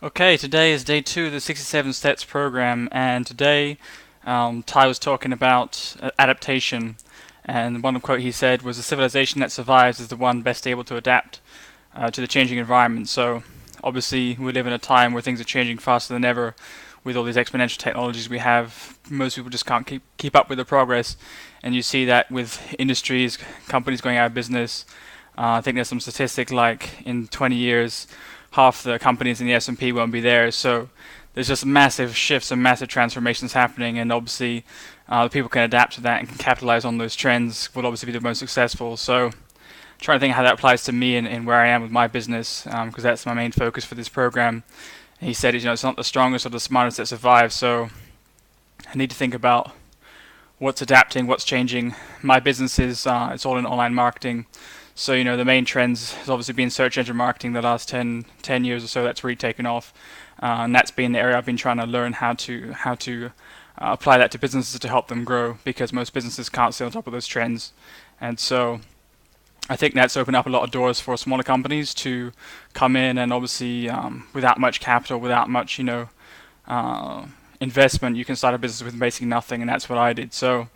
Okay, today is day 2 of the 67 Steps program, and today Tai was talking about adaptation. And one quote he said was, "A civilization that survives is the one best able to adapt to the changing environment." So, obviously, we live in a time where things are changing faster than ever with all these exponential technologies we have. Most people just can't keep up with the progress, and you see that with industries, companies going out of business. I think there's some statistic like in 20 years, half the companies in the S&P won't be there. So there's just massive shifts and massive transformations happening, and obviously the people can adapt to that and can capitalize on those trends will obviously be the most successful. So trying to think how that applies to me and where I am with my business, because that's my main focus for this program. And he said, it's not the strongest or the smartest that survive, so I need to think about what's adapting, what's changing. My business is it's all in online marketing. So, the main trends has obviously been search engine marketing the last 10 years or so. That's really taken off. And that's been the area I've been trying to learn how to apply that to businesses to help them grow, because most businesses can't stay on top of those trends. And so I think that's opened up a lot of doors for smaller companies to come in, and obviously without much capital, without much uh, investment, you can start a business with basically nothing, and that's what I did. So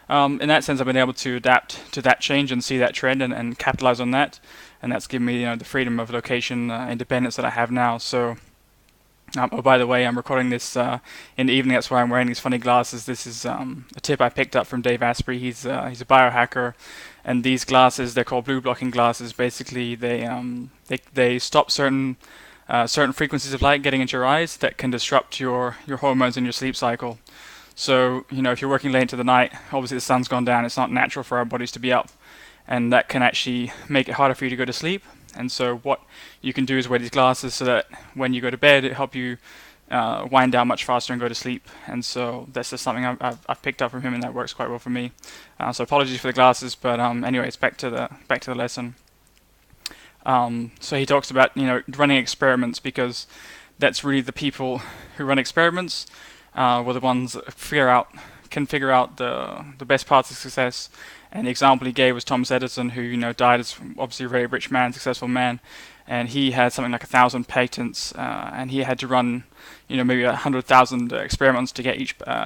in that sense, I've been able to adapt to that change and see that trend and capitalize on that, and that's given me the freedom of location independence that I have now. So. Oh, by the way, I'm recording this in the evening. That's why I'm wearing these funny glasses. This is a tip I picked up from Dave Asprey. He's a biohacker, and these glasses, they're called blue blocking glasses. Basically, they stop certain frequencies of light getting into your eyes that can disrupt your hormones and your sleep cycle. So, if you're working late into the night, obviously the sun's gone down. It's not natural for our bodies to be up, and that can actually make it harder for you to go to sleep. And so, what you can do is wear these glasses so that when you go to bed, it helps you wind down much faster and go to sleep. And so, that's just something I've picked up from him, and that works quite well for me. So, apologies for the glasses, but anyways, back to the lesson. So he talks about running experiments, because that's really the people who run experiments were the ones that can figure out the best paths of success. And the example he gave was Thomas Edison, who died as obviously a very rich man, successful man, and he had something like 1,000 patents, and he had to run maybe 100,000 experiments to get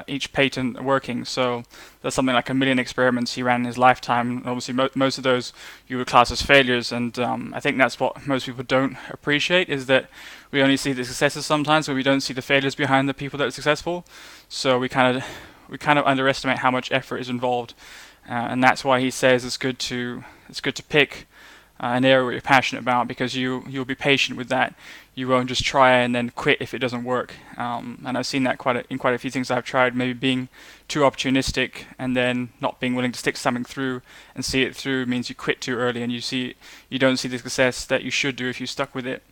each patent working. So there's something like 1 million experiments he ran in his lifetime. And obviously, most of those you would class as failures, and I think that's what most people don't appreciate, is that we only see the successes sometimes, but we don't see the failures behind the people that are successful. So we kind of underestimate how much effort is involved, and that's why he says it's good to pick an area you're passionate about, because you'll be patient with that. You won't just try and then quit if it doesn't work. And I've seen that in quite a few things I've tried. Maybe being too opportunistic and then not being willing to stick something through and see it through means you quit too early, and you don't see the success that you should do if you stuck with it.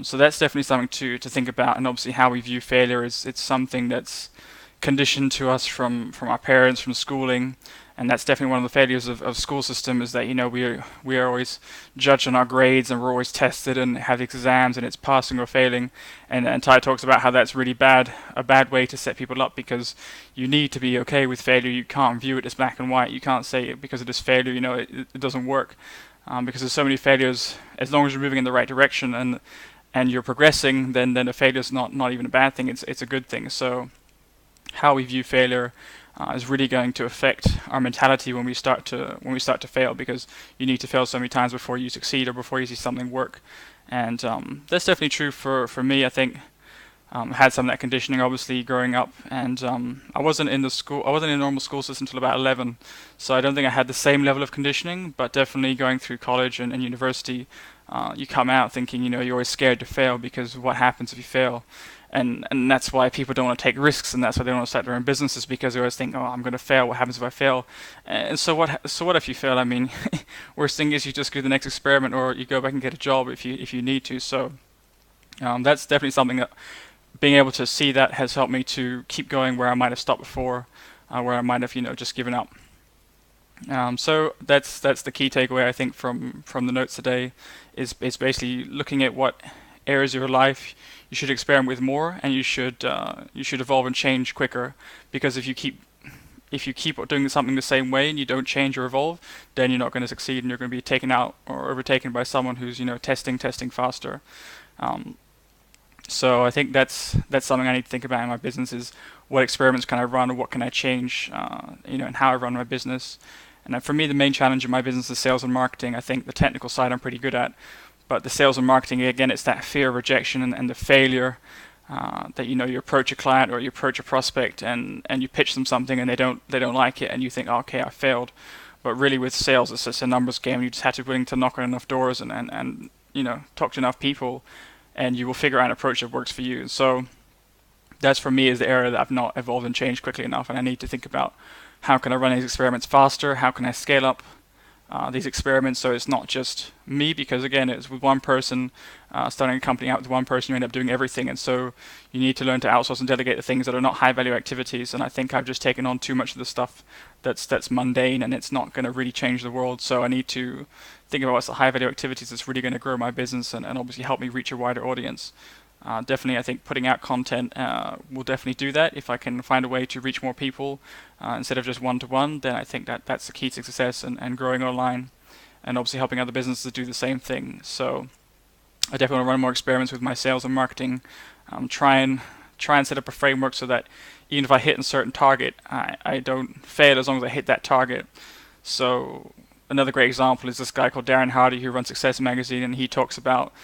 So that's definitely something to think about. And obviously, how we view failure is it's something that's conditioned to us from our parents, from schooling, and that's definitely one of the failures of school system, is that we are always judged on our grades, and we're always tested and have exams, and it's passing or failing. And Tai talks about how that's really a bad way to set people up, because you need to be okay with failure. You can't view it as black and white. You can't say because it is failure, it doesn't work, because there's so many failures. As long as you're moving in the right direction and you're progressing, then a failure is not even a bad thing. It's a good thing. So how we view failure is really going to affect our mentality when we start to fail, because you need to fail so many times before you succeed or before you see something work. And that's definitely true for me. I think I had some of that conditioning, obviously, growing up, and I wasn't in a normal school system until about 11, so I don't think I had the same level of conditioning. But definitely going through college and university, you come out thinking you're always scared to fail, because what happens if you fail? And that's why people don't want to take risks, and that's why they don't want to start their own businesses, because they always think, oh, I'm going to fail. What happens if I fail? And so what if you fail? I mean, worst thing is you just do the next experiment, or you go back and get a job if you need to. So that's definitely something that being able to see that has helped me to keep going where I might have stopped before, where I might have just given up. So that's the key takeaway, I think, from the notes today, is basically looking at what areas of your life you should experiment with more, and you should evolve and change quicker, because if you keep doing something the same way and you don't change or evolve, then you're not going to succeed, and you're going to be taken out or overtaken by someone who's testing faster. Um, So I think that's something I need to think about in my business is what experiments can I run or what can I change, and how I run my business. And for me, the main challenge in my business is sales and marketing. I think the technical side I'm pretty good at, but the sales and marketing, again, it's that fear of rejection and the failure that you approach a client or you approach a prospect and you pitch them something and they don't like it and you think, oh, okay, I failed. But really with sales, it's just a numbers game. You just have to be willing to knock on enough doors and talk to enough people, and you will figure out an approach that works for you. So that's for me is the area that I've not evolved and changed quickly enough, and I need to think about how can I run these experiments faster, how can I scale up these experiments so it's not just me, because again, it's with one person, starting a company out with one person, you end up doing everything, and so you need to learn to outsource and delegate the things that are not high value activities, and I think I've just taken on too much of the stuff that's mundane and it's not going to really change the world, so I need to think about what's the high value activities that's really going to grow my business and obviously help me reach a wider audience. Definitely, I think putting out content will definitely do that. If I can find a way to reach more people instead of just one-to-one, then I think that's the key to success and growing online, and obviously helping other businesses do the same thing. So I definitely want to run more experiments with my sales and marketing. Try and set up a framework so that even if I hit a certain target, I don't fail as long as I hit that target. So another great example is this guy called Darren Hardy who runs Success Magazine, and he talks about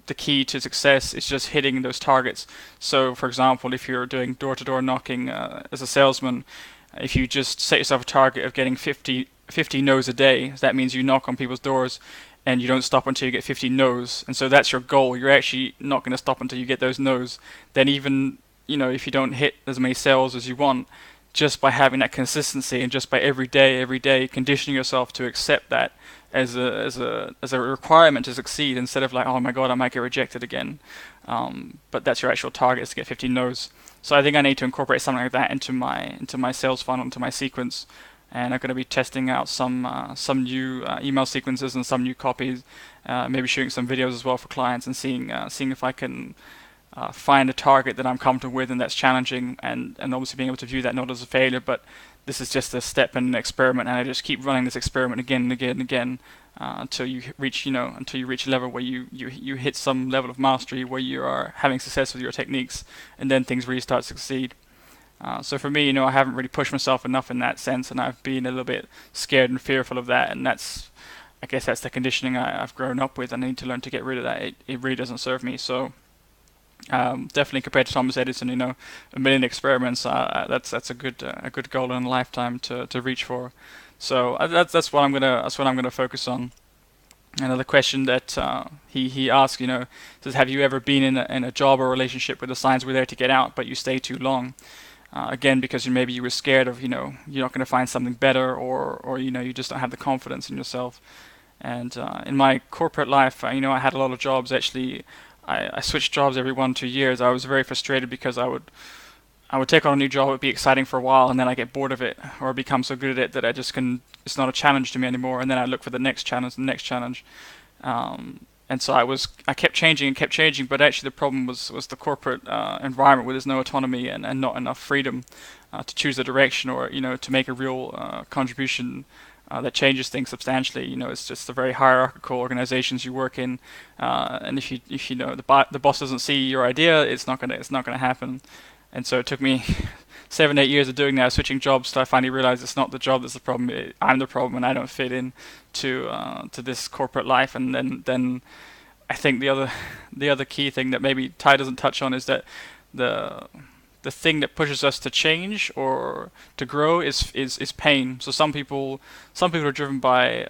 the key to success is just hitting those targets. So, for example, if you're doing door-to-door knocking as a salesman, if you just set yourself a target of getting 50 no's a day, that means you knock on people's doors and you don't stop until you get 50 no's. And so that's your goal. You're actually not going to stop until you get those no's. Then even, if you don't hit as many sales as you want, just by having that consistency and just by every day conditioning yourself to accept that as a requirement to succeed, instead of like, oh my god, I might get rejected again. But that's your actual target, is to get 50 no's. So I think I need to incorporate something like that into my sales funnel, into my sequence. And I'm going to be testing out some new email sequences and some new copies, maybe shooting some videos as well for clients and seeing if I can find a target that I'm comfortable with and that's challenging, and obviously being able to view that not as a failure, but this is just a step in an experiment, and I just keep running this experiment again and again and again until you reach a level where you hit some level of mastery where you are having success with your techniques, and then things really start to succeed. So for me, I haven't really pushed myself enough in that sense, and I've been a little bit scared and fearful of that, and I guess that's the conditioning I've grown up with, and I need to learn to get rid of that. It really doesn't serve me. So definitely compared to Thomas Edison, a million experiments, that's a good goal in a lifetime to reach for. So that's what I'm gonna focus on. Another question that he asked, says, have you ever been in a job or relationship where the signs were there to get out, but you stay too long? Again, because maybe you were scared of, you're not going to find something better, or you just don't have the confidence in yourself. And in my corporate life, I had a lot of jobs. Actually, I switched jobs every 1-2 years. I was very frustrated because I would take on a new job, it would be exciting for a while, and then I get bored of it, or become so good at it that I just it's not a challenge to me anymore, and then I look for the next challenge. And so I kept changing, but actually the problem was the corporate environment where there's no autonomy and not enough freedom to choose a direction, or to make a real contribution that changes things substantially. It's just the very hierarchical organizations you work in, and if the boss doesn't see your idea, it's not gonna happen. And so it took me 7-8 years of doing that, switching jobs, till I finally realized it's not the job that's the problem. I'm the problem, and I don't fit in to this corporate life. And then I think the other key thing that maybe Tai doesn't touch on is that the thing that pushes us to change or to grow is pain. So some people are driven by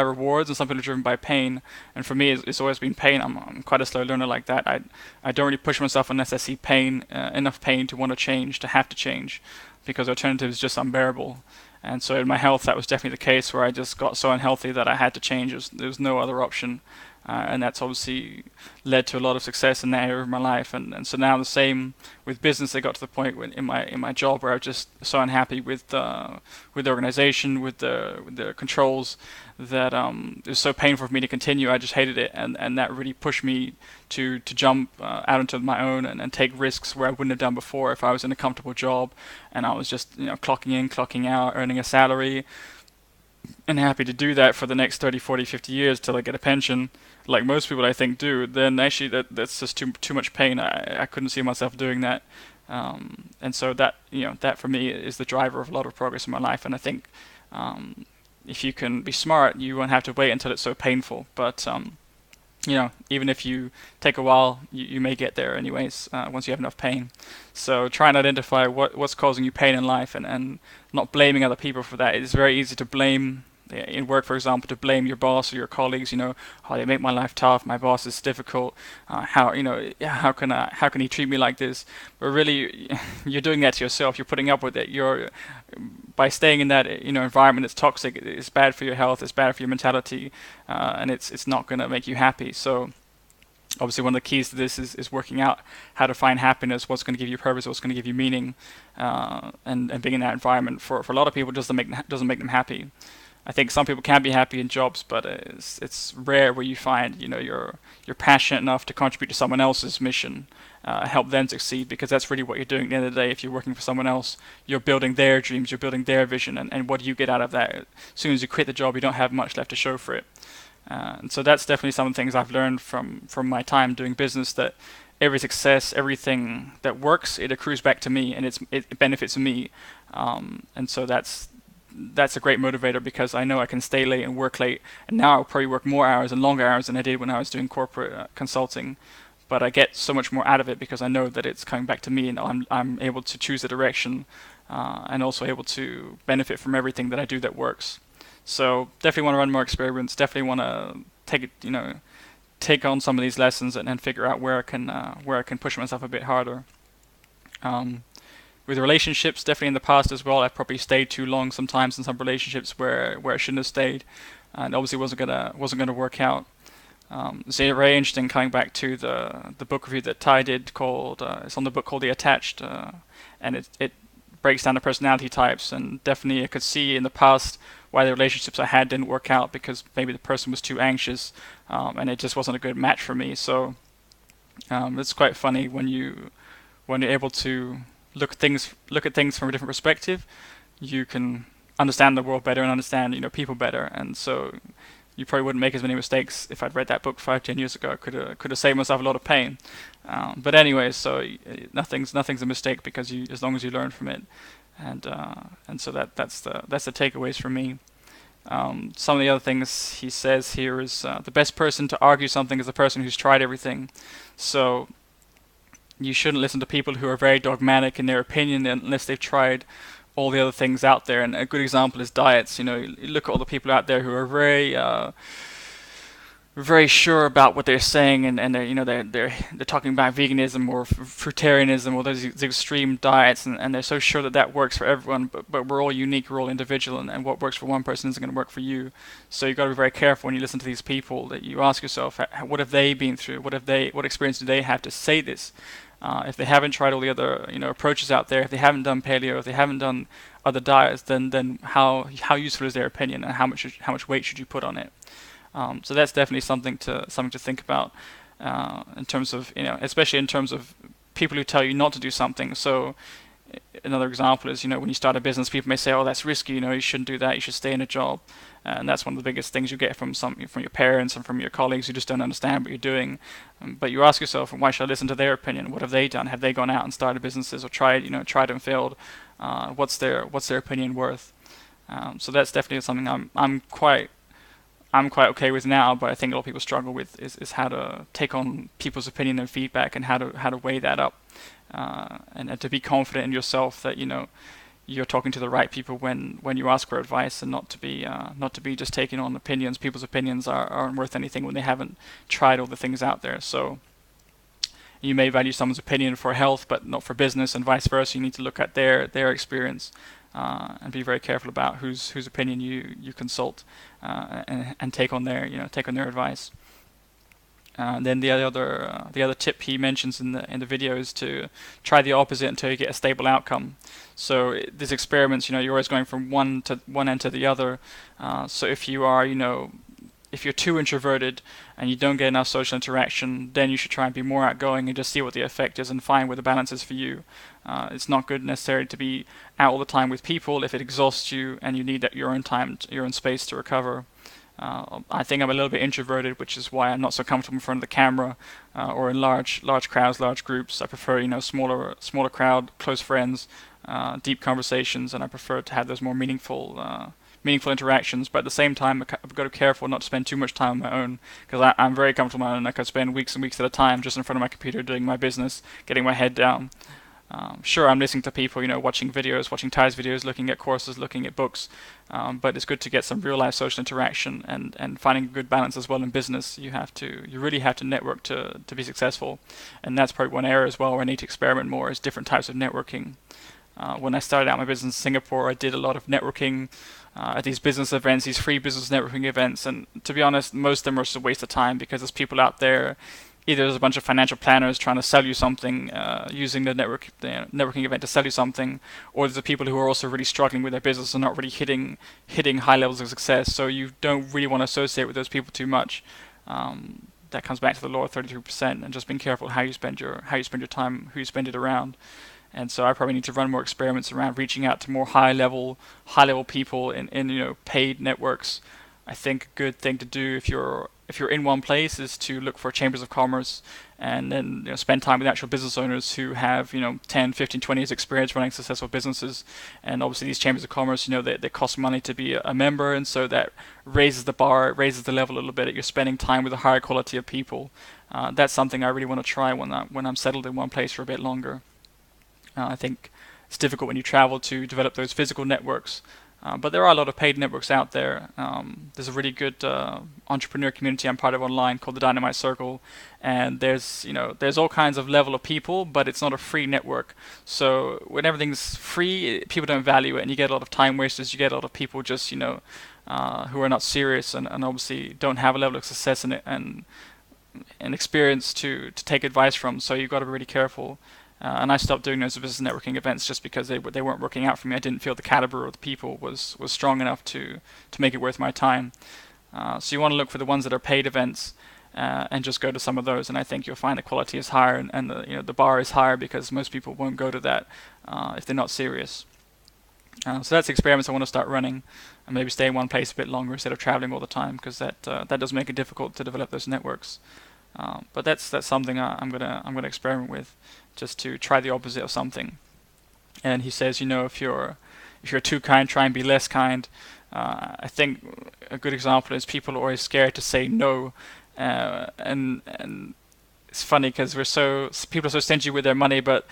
rewards, and some people are driven by pain. And for me, it's always been pain. I'm quite a slow learner like that. I don't really push myself unless I see pain, enough pain to want to change, to have to change, because the alternative is just unbearable. And so in my health, that was definitely the case, where I just got so unhealthy that I had to change. There was no other option. And that's obviously led to a lot of success in that area of my life, and so now the same with business. I got to the point in my job where I was just so unhappy with the organization, with the controls, that it was so painful for me to continue. I just hated it, and that really pushed me to jump out into my own and take risks where I wouldn't have done before if I was in a comfortable job and I was just clocking in, clocking out, earning a salary, and happy to do that for the next 30, 40, 50 years till I get a pension. like most people I think do, then actually that's just too much pain. I couldn't see myself doing that. And so that, that for me is the driver of a lot of progress in my life. And I think if you can be smart, you won't have to wait until it's so painful. But even if you take a while, you may get there anyways, once you have enough pain. So try and identify what's causing you pain in life, and not blaming other people for that. It's very easy to blame, in work, for example, to blame your boss or your colleagues. Oh, they make my life tough. My boss is difficult. How can he treat me like this? But really, you're doing that to yourself. You're putting up with it. You're by staying in that environment that's toxic. It's bad for your health. It's bad for your mentality, and it's not going to make you happy. So obviously one of the keys to this is working out how to find happiness, what's going to give you purpose, what's going to give you meaning, and being in that environment for a lot of people doesn't make them happy. I think some people can be happy in jobs, but it's rare where you find you're passionate enough to contribute to someone else's mission, help them succeed, because that's really what you're doing at the end of the day. If you're working for someone else, you're building their dreams, you're building their vision, and what do you get out of that? As soon as you quit the job, you don't have much left to show for it. And so that's definitely some of the things I've learned from my time doing business, that every success, everything that works, it accrues back to me, and it benefits me. And so that's a great motivator, because I know I can stay late and work late, and now I'll probably work more hours and longer hours than I did when I was doing corporate consulting. But I get so much more out of it because I know that it's coming back to me, and I'm able to choose a direction, and also able to benefit from everything that I do that works. So definitely want to run more experiments. Definitely want to take on some of these lessons, and figure out where I can push myself a bit harder. With relationships, definitely in the past as well, I've probably stayed too long sometimes in some relationships where I shouldn't have stayed, and obviously wasn't gonna work out. It's very interesting coming back to the book review that Tai did called it's on the book called The Attached, and it breaks down the personality types, and definitely I could see in the past why the relationships I had didn't work out, because maybe the person was too anxious, and it just wasn't a good match for me. So it's quite funny when you're able to look at things from a different perspective. You can understand the world better and understand people better, and so you probably wouldn't make as many mistakes if I'd read that book 5-10 years ago. I could have saved myself a lot of pain. But anyway, so nothing's a mistake, because as long as you learn from it, and so that's the takeaways from me. Some of the other things he says here is the best person to argue something is the person who's tried everything. So you shouldn't listen to people who are very dogmatic in their opinion unless they've tried all the other things out there. And a good example is diets. You look at all the people out there who are very sure about what they're saying, and they're talking about veganism or fruitarianism or these extreme diets, and they're so sure that works for everyone. But we're all unique, we're all individual, and what works for one person isn't going to work for you. So you've got to be very careful when you listen to these people, that you ask yourself, what have they been through? What experience do they have to say this? If they haven't tried all the other approaches out there, if they haven't done paleo, if they haven't done other diets, then how useful is their opinion, and how much weight should you put on it? So that's definitely something to think about, in terms of especially in terms of people who tell you not to do something. So another example is when you start a business, people may say, "Oh, that's risky. You shouldn't do that. You should stay in a job." And that's one of the biggest things you get from your parents and from your colleagues who just don't understand what you're doing. But you ask yourself, why should I listen to their opinion? What have they done? Have they gone out and started businesses, or tried and failed? What's their opinion worth? So that's definitely something I'm quite okay with now, but I think a lot of people struggle with is how to take on people's opinion and feedback, and how to weigh that up, and to be confident in yourself that you're talking to the right people when you ask for advice, and not to be just taking on opinions. People's opinions aren't worth anything when they haven't tried all the things out there. So you may value someone's opinion for health, but not for business, and vice versa. You need to look at their experience, and be very careful about whose opinion you consult, and take on their advice. Then the other tip he mentions in the video is to try the opposite until you get a stable outcome. So these experiments, you're always going from one end to the other. So if you're too introverted and you don't get enough social interaction, then you should try and be more outgoing and just see what the effect is and find where the balance is for you. It's not good necessarily to be out all the time with people if it exhausts you and you need your own time, your own space to recover. I think I'm a little bit introverted, which is why I'm not so comfortable in front of the camera or in large crowds, large groups. I prefer, smaller crowd, close friends, deep conversations, and I prefer to have those more meaningful interactions. But at the same time, I've got to be careful not to spend too much time on my own, because I'm very comfortable on my own. I could spend weeks and weeks at a time just in front of my computer doing my business, getting my head down. Sure, I'm listening to people, watching videos, watching Ty's videos, looking at courses, looking at books, but it's good to get some real-life social interaction and finding a good balance as well in business. You really have to network to be successful, and that's probably one area as well where I need to experiment more is different types of networking. When I started out my business in Singapore, I did a lot of networking at these business events, these free business networking events, and to be honest, most of them are just a waste of time because there's people out there. Either there's a bunch of financial planners trying to sell you something, using the networking event to sell you something, or there's the people who are also really struggling with their business and not really hitting high levels of success. So you don't really want to associate with those people too much. That comes back to the law of 33%, and just being careful how you spend your time, who you spend it around. And so I probably need to run more experiments around reaching out to more high level people in paid networks. I think a good thing to do if you're in one place is to look for chambers of commerce and then spend time with actual business owners who have 10, 15, 20 years experience running successful businesses. And obviously these chambers of commerce, they cost money to be a member, and so that raises the bar, it raises the level a little bit. You're spending time with a higher quality of people. That's something I really want to try when I'm settled in one place for a bit longer. I think it's difficult when you travel to develop those physical networks, but there are a lot of paid networks out there. There's a really good entrepreneur community I'm part of online called the Dynamite Circle, and there's all kinds of level of people, but it's not a free network. So when everything's free, people don't value it, and you get a lot of time wasters. You get a lot of people just who are not serious and obviously don't have a level of success in it and experience to take advice from. So you've got to be really careful. And I stopped doing those business networking events just because they weren't working out for me. I didn't feel the caliber of the people was strong enough to make it worth my time. So you want to look for the ones that are paid events and just go to some of those. And I think you'll find the quality is higher and the bar is higher because most people won't go to that if they're not serious. So that's the experiments I want to start running, and maybe stay in one place a bit longer instead of traveling all the time, because that does make it difficult to develop those networks. But that's something I'm gonna experiment with, just to try the opposite of something. And he says, if you're too kind, try and be less kind. I think a good example is people are always scared to say no, and it's funny because people are so stingy with their money, but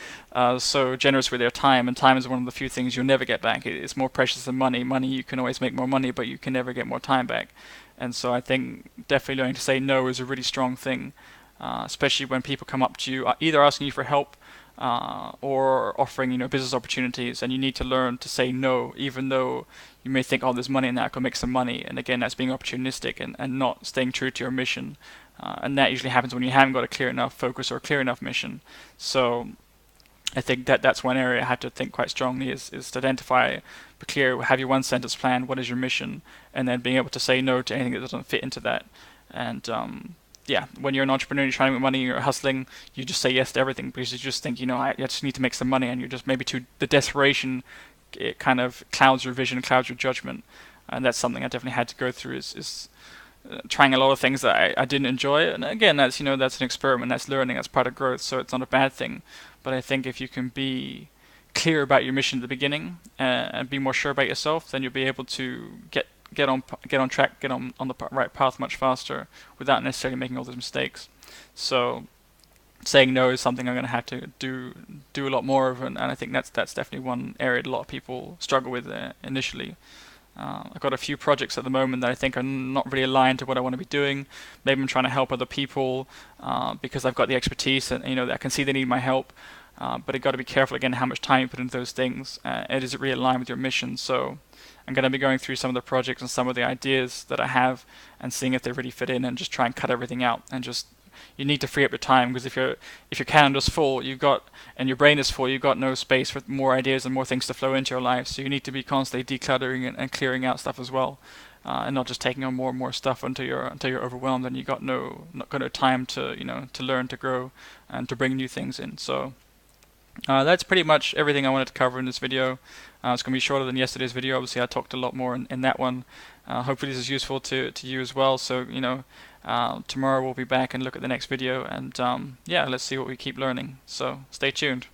so generous with their time. And time is one of the few things you'll never get back. It's more precious than money. Money, you can always make more money, but you can never get more time back. And so I think definitely learning to say no is a really strong thing, especially when people come up to you, either asking you for help or offering business opportunities, and you need to learn to say no, even though you may think, oh, there's money in that, I can make some money. And again, that's being opportunistic and not staying true to your mission. And that usually happens when you haven't got a clear enough focus or a clear enough mission. So I think that's one area I have to think quite strongly is to identify, be clear, have your one sentence plan, what is your mission, and then being able to say no to anything that doesn't fit into that. And when you're an entrepreneur, you're trying to make money, you're hustling, you just say yes to everything because you just think, I just need to make some money, and you're just maybe the desperation, it kind of clouds your vision, clouds your judgment. And that's something I definitely had to go through is trying a lot of things that I didn't enjoy. And again, that's that's an experiment, that's learning, that's part of growth, so it's not a bad thing. But I think if you can be clear about your mission at the beginning and be more sure about yourself, then you'll be able to get on track, get on the right path much faster without necessarily making all those mistakes. So saying no is something I'm going to have to do a lot more of, and I think that's definitely one area that a lot of people struggle with initially. I've got a few projects at the moment that I think are not really aligned to what I want to be doing. Maybe I'm trying to help other people because I've got the expertise and I can see they need my help. But you've got to be careful again how much time you put into those things. And is it really aligned with your mission? So I'm going to be going through some of the projects and some of the ideas that I have and seeing if they really fit in, and just try and cut everything out. And just you need to free up your time, because if your calendar's full, and your brain is full, you've got no space for more ideas and more things to flow into your life. So you need to be constantly decluttering and clearing out stuff as well, and not just taking on more and more stuff until you're overwhelmed and you got no time to to learn, to grow, and to bring new things in. So That's pretty much everything I wanted to cover in this video. It's going to be shorter than yesterday's video. Obviously, I talked a lot more in that one. Hopefully, this is useful to you as well. So, tomorrow we'll be back and look at the next video. And yeah, let's see what we keep learning. So, stay tuned.